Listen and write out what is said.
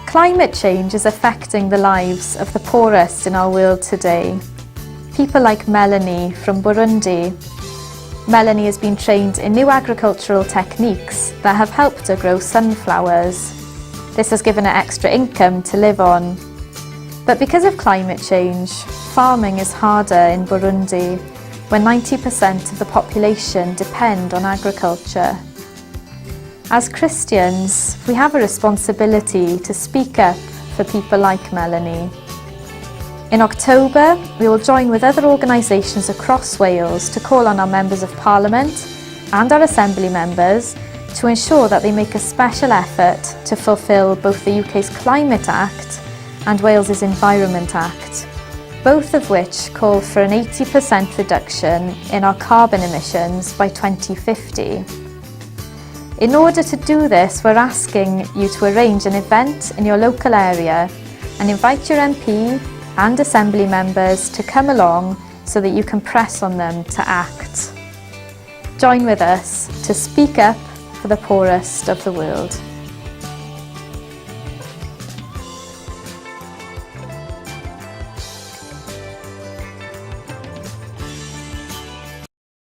Climate change is affecting the lives of the poorest in our world today. People like Melanie from Burundi. Melanie has been trained in new agricultural techniques that have helped her grow sunflowers. This has given her extra income to live on. But because of climate change, farming is harder in Burundi, where 90% of the population depend on agriculture. As Christians, we have a responsibility to speak up for people like Melanie. In October, we will join with other organisations across Wales to call on our Members of Parliament and our Assembly members to ensure that they make a special effort to fulfil both the UK's Climate Act and Wales's Environment Act, both of which call for an 80% reduction in our carbon emissions by 2050. In order to do this, we're asking you to arrange an event in your local area and invite your MP and Assembly members to come along so that you can press on them to act. Join with us to speak up for the poorest of the world.